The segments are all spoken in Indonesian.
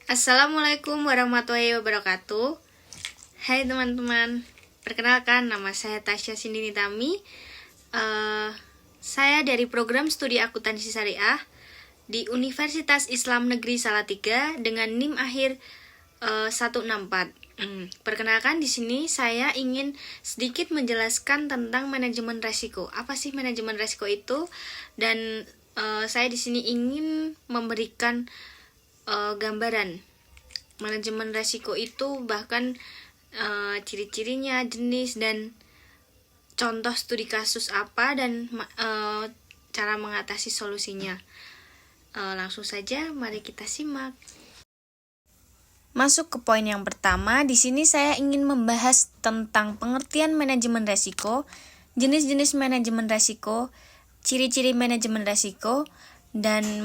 Assalamualaikum warahmatullahi wabarakatuh. Hai teman-teman, perkenalkan nama saya Tasya Sindini Tami. Saya dari program studi akuntansi syariah di Universitas Islam Negeri Salatiga dengan NIM akhir 164. Perkenalkan, di sini saya ingin sedikit menjelaskan tentang manajemen resiko. Apa sih manajemen resiko itu? Dan saya di sini ingin memberikan gambaran manajemen resiko itu, bahkan ciri-cirinya, jenis, dan contoh studi kasus apa, dan cara mengatasi solusinya. Langsung saja, mari kita simak. Masuk ke poin yang pertama, di sini saya ingin membahas tentang pengertian manajemen resiko, jenis-jenis manajemen resiko, ciri-ciri manajemen resiko, dan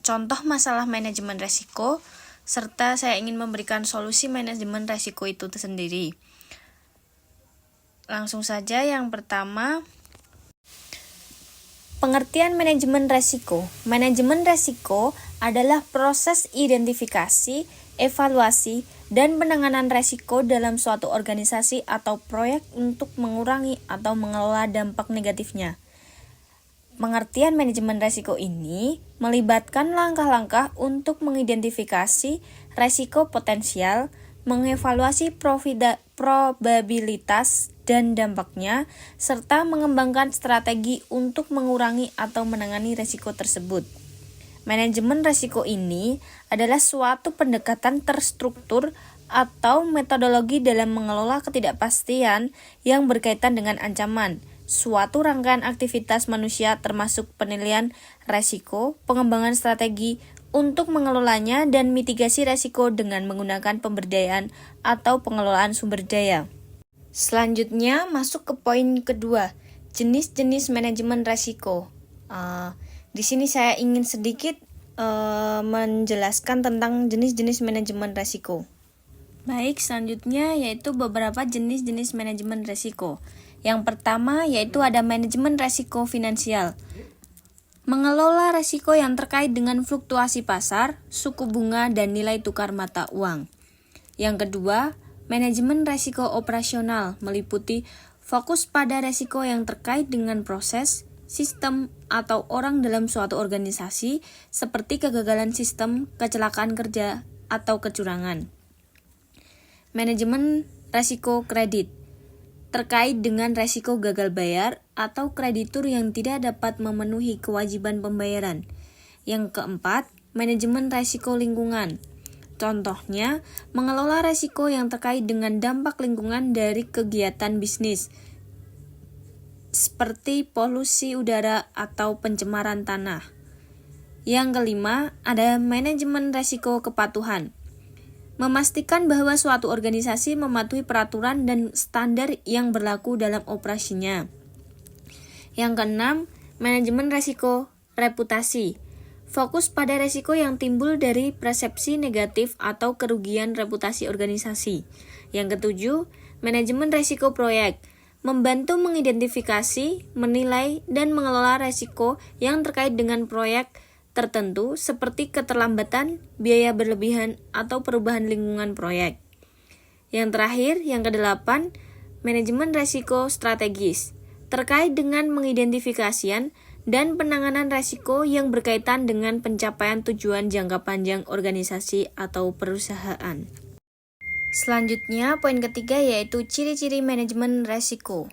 contoh masalah manajemen resiko, serta saya ingin memberikan solusi manajemen resiko itu sendiri. Langsung saja, yang pertama, pengertian manajemen resiko. Manajemen resiko adalah proses identifikasi, evaluasi, dan penanganan resiko dalam suatu organisasi atau proyek untuk mengurangi atau mengelola dampak negatifnya. Pengertian manajemen resiko ini melibatkan langkah-langkah untuk mengidentifikasi resiko potensial, mengevaluasi probabilitas dan dampaknya, serta mengembangkan strategi untuk mengurangi atau menangani resiko tersebut. Manajemen resiko ini adalah suatu pendekatan terstruktur atau metodologi dalam mengelola ketidakpastian yang berkaitan dengan ancaman, suatu rangkaian aktivitas manusia termasuk penilaian resiko, pengembangan strategi untuk mengelolanya, dan mitigasi resiko dengan menggunakan pemberdayaan atau pengelolaan sumber daya. Selanjutnya masuk ke poin kedua, jenis-jenis manajemen resiko. Di sini saya ingin sedikit menjelaskan tentang jenis-jenis manajemen resiko. Baik, selanjutnya yaitu beberapa jenis-jenis manajemen resiko. Yang pertama yaitu ada manajemen resiko finansial. Mengelola resiko yang terkait dengan fluktuasi pasar, suku bunga, dan nilai tukar mata uang. Yang kedua, manajemen resiko operasional meliputi fokus pada resiko yang terkait dengan proses, sistem, atau orang dalam suatu organisasi seperti kegagalan sistem, kecelakaan kerja, atau kecurangan. Manajemen resiko kredit terkait dengan resiko gagal bayar atau kreditur yang tidak dapat memenuhi kewajiban pembayaran. Yang keempat, manajemen resiko lingkungan. Contohnya, mengelola resiko yang terkait dengan dampak lingkungan dari kegiatan bisnis, seperti polusi udara atau pencemaran tanah. Yang kelima, ada manajemen resiko kepatuhan. Memastikan bahwa suatu organisasi mematuhi peraturan dan standar yang berlaku dalam operasinya. Yang keenam, manajemen resiko reputasi. Fokus pada resiko yang timbul dari persepsi negatif atau kerugian reputasi organisasi. Yang ketujuh, manajemen resiko proyek. Membantu mengidentifikasi, menilai, dan mengelola resiko yang terkait dengan proyek tertentu seperti keterlambatan, biaya berlebihan, atau perubahan lingkungan proyek. Yang terakhir, yang kedelapan, manajemen resiko strategis terkait dengan mengidentifikasian dan penanganan resiko yang berkaitan dengan pencapaian tujuan jangka panjang organisasi atau perusahaan. Selanjutnya, poin ketiga yaitu ciri-ciri manajemen resiko.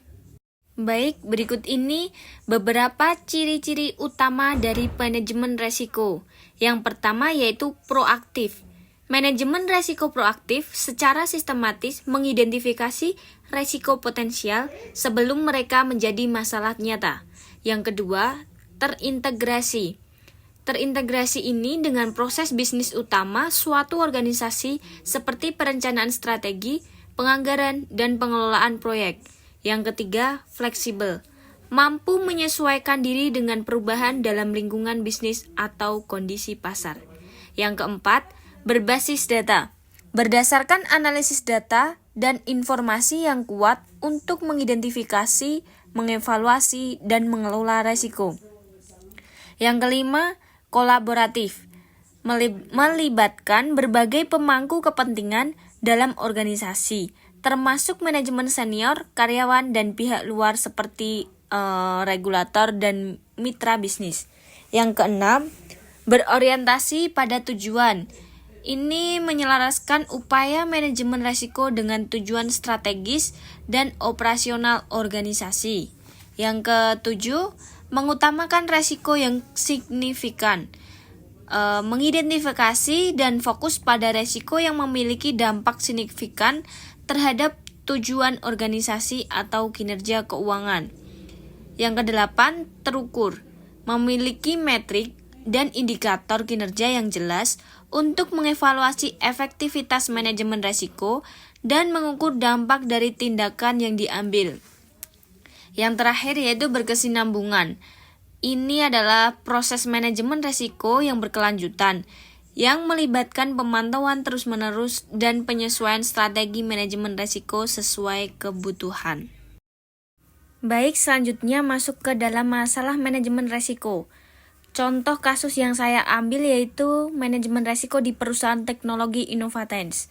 Baik, berikut ini beberapa ciri-ciri utama dari manajemen resiko. Yang pertama yaitu proaktif. Manajemen resiko proaktif secara sistematis mengidentifikasi resiko potensial sebelum mereka menjadi masalah nyata. Yang kedua, terintegrasi. Terintegrasi ini dengan proses bisnis utama suatu organisasi seperti perencanaan strategi, penganggaran, dan pengelolaan proyek. Yang ketiga, fleksibel. Mampu menyesuaikan diri dengan perubahan dalam lingkungan bisnis atau kondisi pasar. Yang keempat, berbasis data. Berdasarkan analisis data dan informasi yang kuat untuk mengidentifikasi, mengevaluasi, dan mengelola resiko. Yang kelima, kolaboratif. melibatkan berbagai pemangku kepentingan dalam organisasi, termasuk manajemen senior, karyawan, dan pihak luar seperti regulator dan mitra bisnis. Yang keenam, berorientasi pada tujuan. Ini menyelaraskan upaya manajemen risiko dengan tujuan strategis dan operasional organisasi. Yang ketujuh, mengutamakan risiko yang signifikan. Mengidentifikasi dan fokus pada risiko yang memiliki dampak signifikan terhadap tujuan organisasi atau kinerja keuangan. Yang kedelapan, terukur, memiliki metrik dan indikator kinerja yang jelas untuk mengevaluasi efektivitas manajemen risiko dan mengukur dampak dari tindakan yang diambil. Yang terakhir yaitu berkesinambungan. Ini adalah proses manajemen risiko yang berkelanjutan, yang melibatkan pemantauan terus-menerus dan penyesuaian strategi manajemen risiko sesuai kebutuhan. Baik, selanjutnya masuk ke dalam masalah manajemen risiko. Contoh kasus yang saya ambil yaitu manajemen risiko di perusahaan teknologi Innovatens.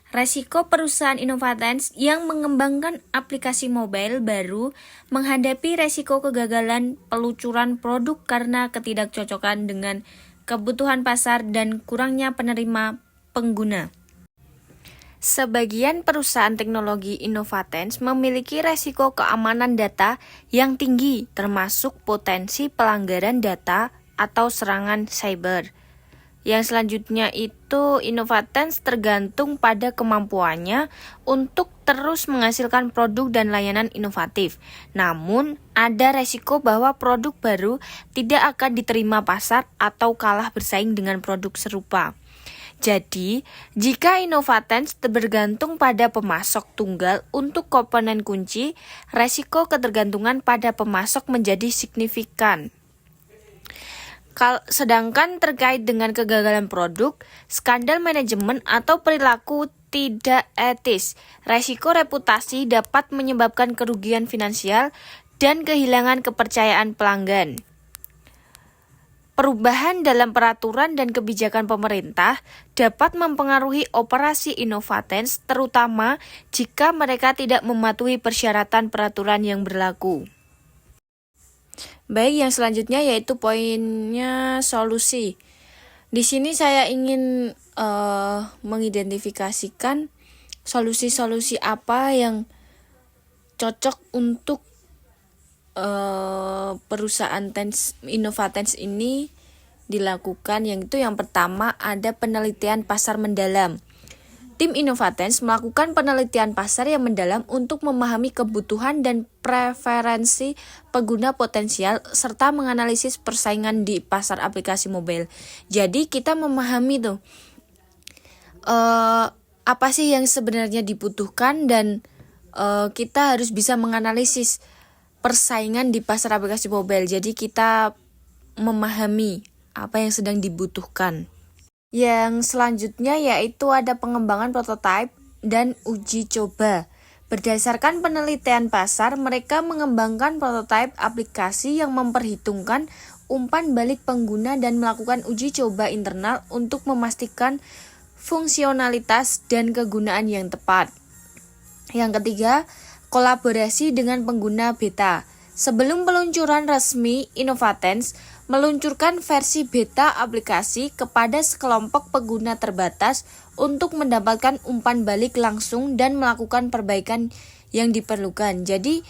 Risiko perusahaan Innovatens yang mengembangkan aplikasi mobile baru menghadapi risiko kegagalan peluncuran produk karena ketidakcocokan dengan kebutuhan pasar dan kurangnya penerima pengguna. Sebagian perusahaan teknologi Innovatens memiliki risiko keamanan data yang tinggi, termasuk potensi pelanggaran data atau serangan cyber. Yang selanjutnya itu Innovatens tergantung pada kemampuannya untuk terus menghasilkan produk dan layanan inovatif. Namun, ada resiko bahwa produk baru tidak akan diterima pasar atau kalah bersaing dengan produk serupa. Jadi, jika Innovatens bergantung pada pemasok tunggal untuk komponen kunci, resiko ketergantungan pada pemasok menjadi signifikan. Sedangkan terkait dengan kegagalan produk, skandal manajemen atau perilaku tidak etis, resiko reputasi dapat menyebabkan kerugian finansial dan kehilangan kepercayaan pelanggan. Perubahan dalam peraturan dan kebijakan pemerintah dapat mempengaruhi operasi Innovatens, terutama jika mereka tidak mematuhi persyaratan peraturan yang berlaku. Baik, yang selanjutnya yaitu poinnya solusi. Di sini saya ingin mengidentifikasikan solusi-solusi apa yang cocok untuk perusahaan Innovatens ini dilakukan. Yang itu yang pertama ada penelitian pasar mendalam. Tim Innovatens melakukan penelitian pasar yang mendalam untuk memahami kebutuhan dan preferensi pengguna potensial serta menganalisis persaingan di pasar aplikasi mobile. Jadi kita memahami tuh apa sih yang sebenarnya dibutuhkan dan kita harus bisa menganalisis persaingan di pasar aplikasi mobile. Jadi kita memahami apa yang sedang dibutuhkan. Yang selanjutnya yaitu ada pengembangan prototipe dan uji coba. Berdasarkan penelitian pasar, mereka mengembangkan prototipe aplikasi yang memperhitungkan umpan balik pengguna dan melakukan uji coba internal untuk memastikan fungsionalitas dan kegunaan yang tepat. Yang ketiga, kolaborasi dengan pengguna beta. Sebelum peluncuran resmi, Innovatens meluncurkan versi beta aplikasi kepada sekelompok pengguna terbatas untuk mendapatkan umpan balik langsung dan melakukan perbaikan yang diperlukan. Jadi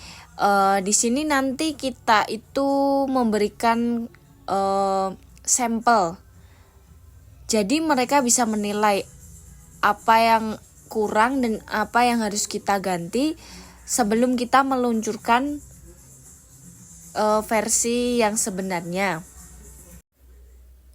di sini nanti kita itu memberikan sampel. Jadi mereka bisa menilai apa yang kurang dan apa yang harus kita ganti sebelum kita meluncurkan versi yang sebenarnya.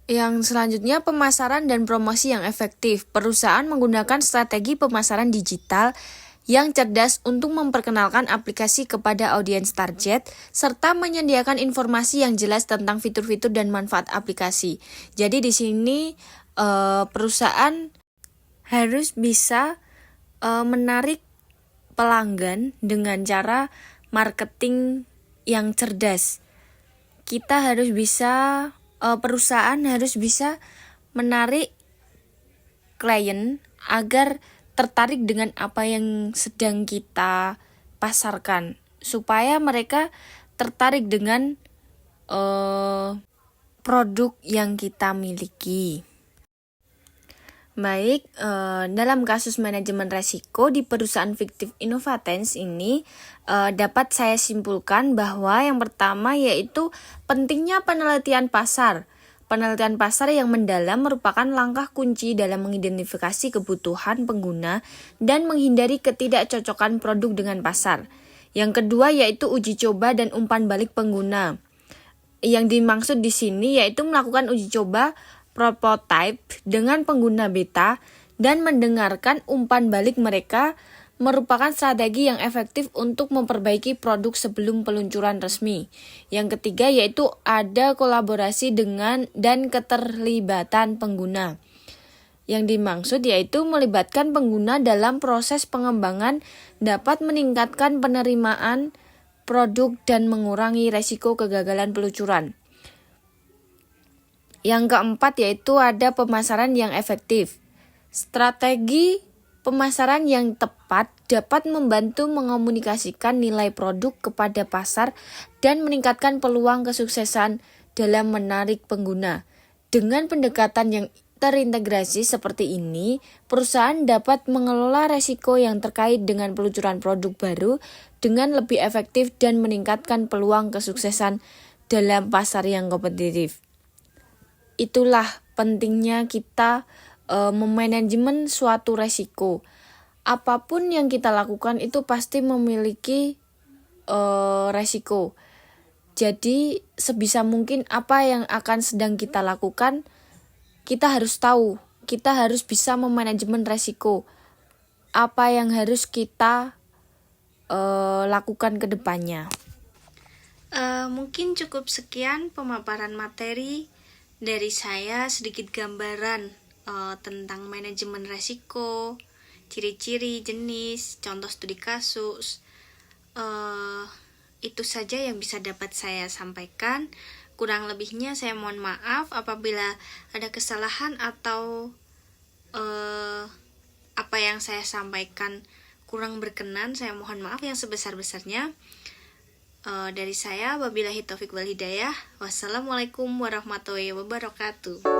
Yang selanjutnya pemasaran dan promosi yang efektif. Perusahaan menggunakan strategi pemasaran digital yang cerdas untuk memperkenalkan aplikasi kepada audiens target serta menyediakan informasi yang jelas tentang fitur-fitur dan manfaat aplikasi. Jadi di sini perusahaan harus bisa menarik pelanggan dengan cara marketing yang cerdas. Kita harus bisa perusahaan harus bisa menarik klien agar tertarik dengan apa yang sedang kita pasarkan, supaya mereka tertarik dengan produk yang kita miliki. Baik, dalam kasus manajemen resiko di perusahaan fiktif Innovatens ini dapat saya simpulkan bahwa yang pertama yaitu pentingnya penelitian pasar. Penelitian pasar yang mendalam merupakan langkah kunci dalam mengidentifikasi kebutuhan pengguna dan menghindari ketidakcocokan produk dengan pasar. Yang kedua yaitu uji coba dan umpan balik pengguna. Yang dimaksud di sini yaitu melakukan uji coba prototype dengan pengguna beta dan mendengarkan umpan balik mereka merupakan strategi yang efektif untuk memperbaiki produk sebelum peluncuran resmi. Yang ketiga yaitu ada kolaborasi dengan dan keterlibatan pengguna. Yang dimaksud yaitu melibatkan pengguna dalam proses pengembangan dapat meningkatkan penerimaan produk dan mengurangi resiko kegagalan peluncuran. Yang keempat yaitu ada pemasaran yang efektif. Strategi pemasaran yang tepat dapat membantu mengomunikasikan nilai produk kepada pasar dan meningkatkan peluang kesuksesan dalam menarik pengguna. Dengan pendekatan yang terintegrasi seperti ini, perusahaan dapat mengelola resiko yang terkait dengan peluncuran produk baru dengan lebih efektif dan meningkatkan peluang kesuksesan dalam pasar yang kompetitif. Itulah pentingnya kita memanajemen suatu resiko. Apapun yang kita lakukan itu pasti memiliki resiko. Jadi sebisa mungkin apa yang akan sedang kita lakukan, kita harus tahu, kita harus bisa memanajemen resiko. Apa yang harus kita lakukan ke depannya. Mungkin cukup sekian pemaparan materi dari saya, sedikit gambaran tentang manajemen resiko, ciri-ciri, jenis, contoh studi kasus. Itu saja yang bisa dapat saya sampaikan. Kurang lebihnya saya mohon maaf apabila ada kesalahan atau apa yang saya sampaikan kurang berkenan. Saya mohon maaf yang sebesar-besarnya. Dari saya, wabillahi taufiq wal hidayah. Wassalamualaikum warahmatullahi wabarakatuh.